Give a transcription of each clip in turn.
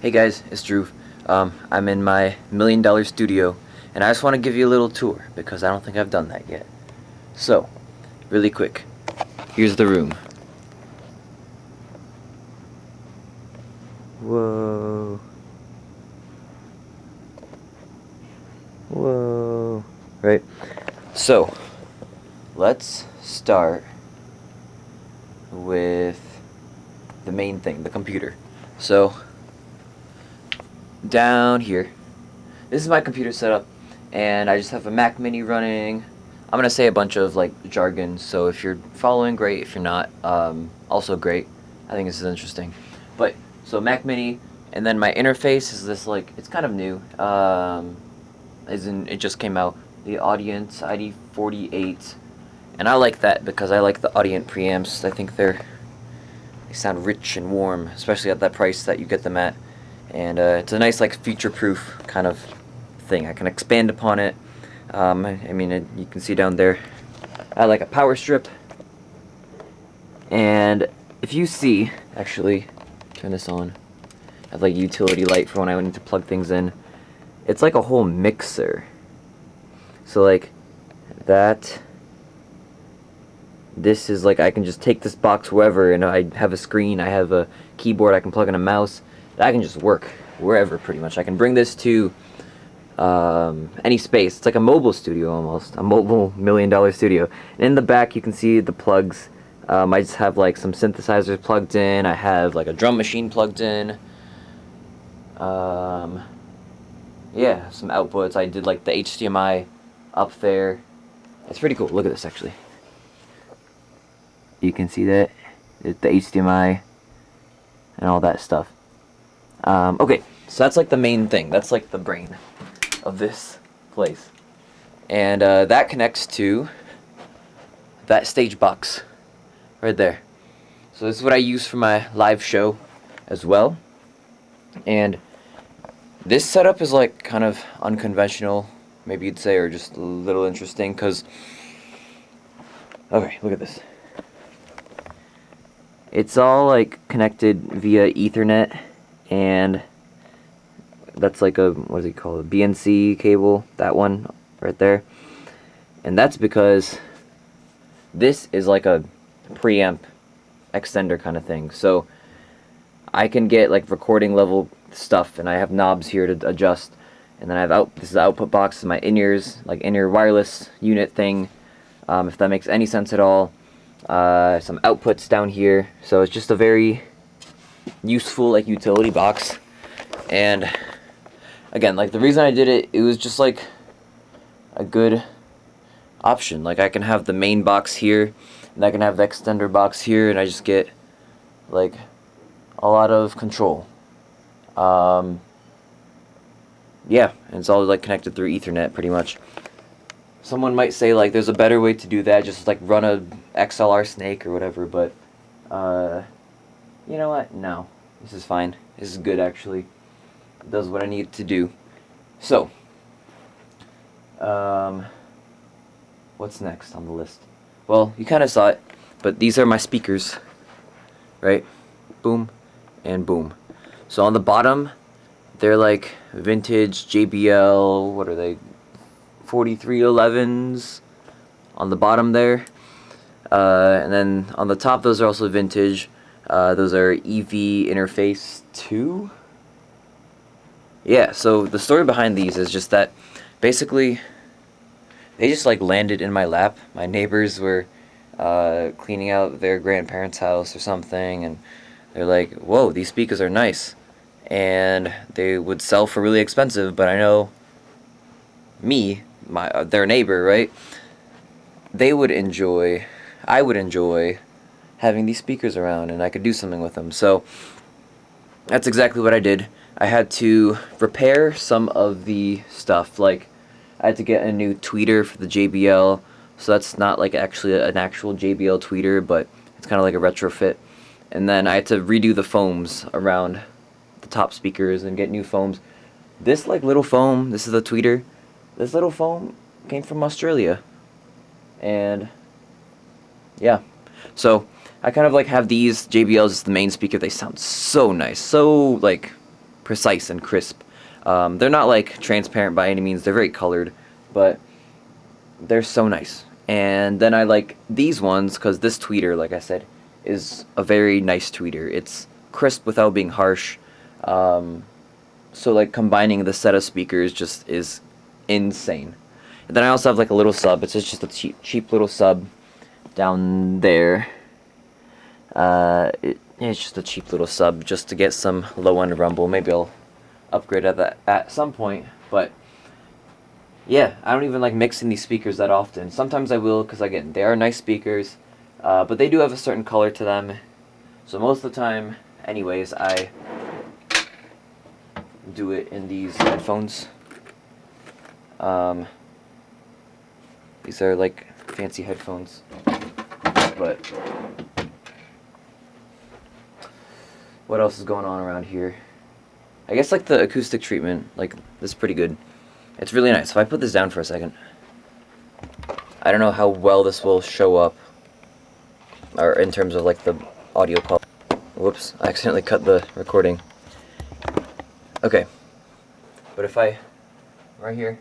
Hey guys, it's Drew. I'm in my $1,000,000 studio, and I just want to give you a little tour because I don't think I've done that yet. So, really quick, here's the room. Whoa. Whoa. Right? So, let's start with the main thing, the computer. So, down here, this is my computer setup, and I just have a Mac Mini running. I'm gonna say a bunch of like jargon, so if you're following, great. If you're not, also great. I think this is interesting. But so Mac Mini, and then my interface is this like it's kind of new. As in it just came out. The Audient ID48, and I like that because I like the Audient preamps. I think they sound rich and warm, especially at that price that you get them at. And it's a nice like future-proof kind of thing. I can expand upon it. I mean, you can see down there, I like a power strip. And if you see, actually, turn this on. I have like utility light for when I need to plug things in. It's like a whole mixer. So like that. This is like I can just take this box wherever, and I have a screen. I have a keyboard. I can plug in a mouse. I can just work wherever pretty much. I can bring this to any space. It's like a mobile studio almost, a mobile $1,000,000 studio. And in the back you can see the plugs. I just have like some synthesizers plugged in. I have like a drum machine plugged in. Yeah, some outputs. I did like the HDMI up there. It's pretty cool. Look at this actually. You can see that it's the HDMI and all that stuff. Okay, so that's like the main thing. That's like the brain of this place. And that connects to that stage box right there. So this is what I use for my live show as well. And this setup is like kind of unconventional, maybe you'd say, or just a little interesting because, okay, look at this. It's all like connected via Ethernet, and that's like a, what is it called, a BNC cable, that one right there. And that's because this is like a preamp extender kind of thing. So I can get like recording level stuff, and I have knobs here to adjust. And then I have this is the output box, this is my in-ears, like in-ear wireless unit thing, if that makes any sense at all. Some outputs down here, so it's just a very useful like utility box. And again, like the reason I did it, it was just like a good option. Like I can have the main box here, and I can have the extender box here, and I just get like a lot of control. Yeah, and it's all like connected through Ethernet pretty much. Someone might say like there's a better way to do that, just like run a XLR snake or whatever, but you know what? No. This is fine. This is good actually. It does what I need to do. So, what's next on the list? Well, you kind of saw it, but these are my speakers, right? Boom and boom. So on the bottom, they're like vintage JBL, what are they? 4311s on the bottom there. And then on the top, those are also vintage. Those are EV Interface 2. Yeah, so the story behind these is just that basically they just like landed in my lap. My neighbors were cleaning out their grandparents' house or something, and they're like, whoa, these speakers are nice. And they would sell for really expensive, but I know me, their neighbor, right? I would enjoy having these speakers around, and I could do something with them. So that's exactly what I did. I had to repair some of the stuff. Like I had to get a new tweeter for the JBL. So that's not like actually an actual JBL tweeter, but it's kind of like a retrofit. And then I had to redo the foams around the top speakers and get new foams. This like little foam, this is the tweeter. This little foam came from Australia. And yeah. So I kind of like have these JBLs as the main speaker. They sound so nice. So like precise and crisp. They're not like transparent by any means. They're very colored, but they're so nice. And then I like these ones because this tweeter, like I said, is a very nice tweeter. It's crisp without being harsh. So like combining the set of speakers just is insane. And then I also have like a little sub. It's just a cheap little sub down there. It's just a cheap little sub just to get some low end rumble. Maybe I'll upgrade that at some point, but yeah, I don't even like mixing these speakers that often. Sometimes I will because again, they are nice speakers, but they do have a certain color to them. So most of the time, anyways, I do it in these headphones. These are like fancy headphones, but what else is going on around here? I guess like the acoustic treatment, like this is pretty good. It's really nice. If I put this down for a second, I don't know how well this will show up, or in terms of like the audio quality. Whoops, I accidentally cut the recording. Okay, but if I, right here,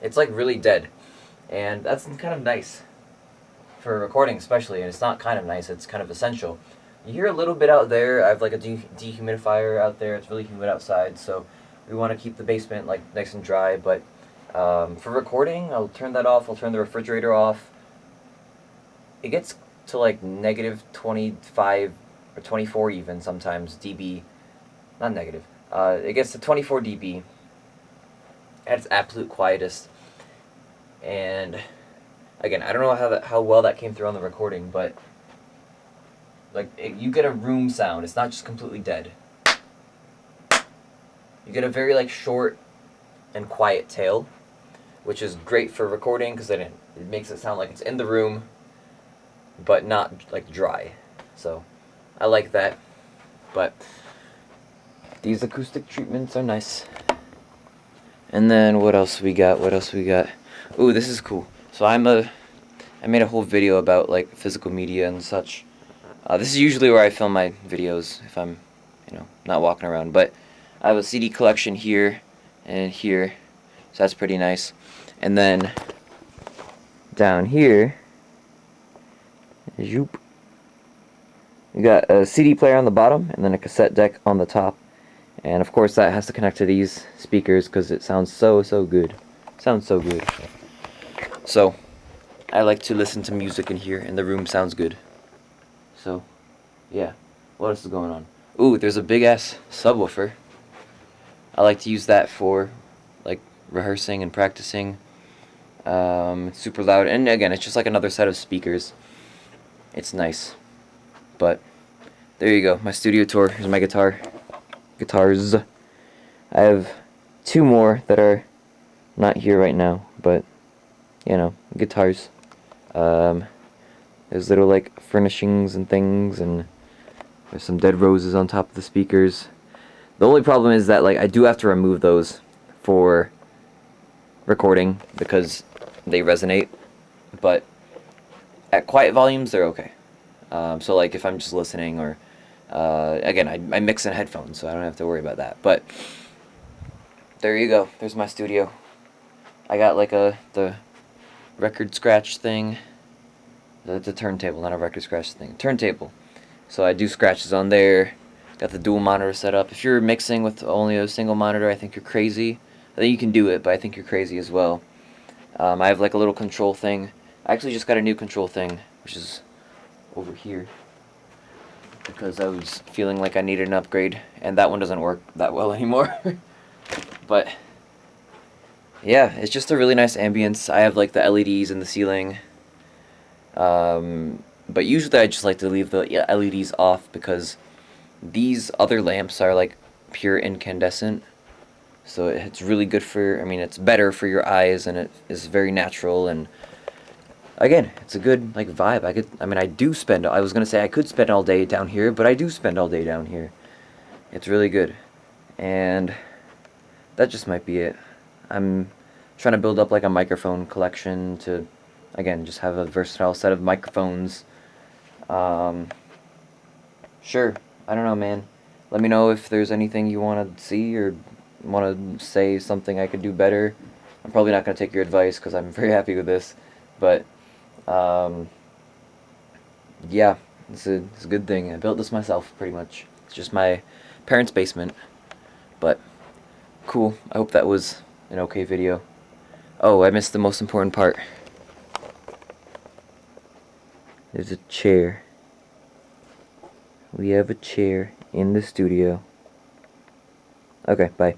it's like really dead, and that's kind of nice for recording especially, and it's not kind of nice, it's kind of essential. You hear a little bit out there. I have like a dehumidifier out there. It's really humid outside, so we want to keep the basement like nice and dry, but for recording, I'll turn that off. I'll turn the refrigerator off. It gets to like negative 25 or 24 even sometimes dB. Not negative. It gets to 24 dB at its absolute quietest. And again, I don't know how well that came through on the recording, but like you get a room sound. It's not just completely dead. You get a very like short and quiet tail, which is great for recording because then it makes it sound like it's in the room, but not like dry. So I like that. But these acoustic treatments are nice. And then what else we got? Ooh, this is cool. So I made a whole video about like physical media and such. This is usually where I film my videos if I'm, not walking around. But I have a CD collection here and here, so that's pretty nice. And then down here, you got a CD player on the bottom and then a cassette deck on the top. And of course that has to connect to these speakers because it sounds so good. Sounds so good. So I like to listen to music in here, and the room sounds good. So, yeah. What else is going on? Ooh, there's a big-ass subwoofer. I like to use that for, like, rehearsing and practicing. It's super loud. And again, it's just like another set of speakers. It's nice. But, there you go. My studio tour. Here's my guitars. I have two more that are not here right now, but guitars. There's little like furnishings and things, and there's some dead roses on top of the speakers. The only problem is that like I do have to remove those for recording because they resonate, but at quiet volumes they're okay. So like if I'm just listening, or again I mix in headphones, so I don't have to worry about that. But there you go. There's my studio. I got like the record scratch thing. It's a turntable, not a record scratch thing. Turntable. So I do scratches on there. Got the dual monitor set up. If you're mixing with only a single monitor, I think you're crazy. I think you can do it, but I think you're crazy as well. I have like a little control thing. I actually just got a new control thing, which is over here, because I was feeling like I needed an upgrade, and that one doesn't work that well anymore. But yeah, it's just a really nice ambience. I have like the LEDs in the ceiling. But usually I just like to leave the LEDs off because these other lamps are like pure incandescent. So it's really good it's better for your eyes, and it is very natural, and again, it's a good like vibe. I was gonna say I could spend all day down here, but I do spend all day down here. It's really good. And that just might be it. I'm trying to build up like a microphone collection to again, just have a versatile set of microphones. Sure, I don't know, man. Let me know if there's anything you want to see or want to say something I could do better. I'm probably not going to take your advice because I'm very happy with this, but um, yeah, it's a good thing. I built this myself, pretty much. It's just my parents' basement, but cool. I hope that was an okay video. Oh, I missed the most important part. There's a chair. We have a chair in the studio. Okay, bye.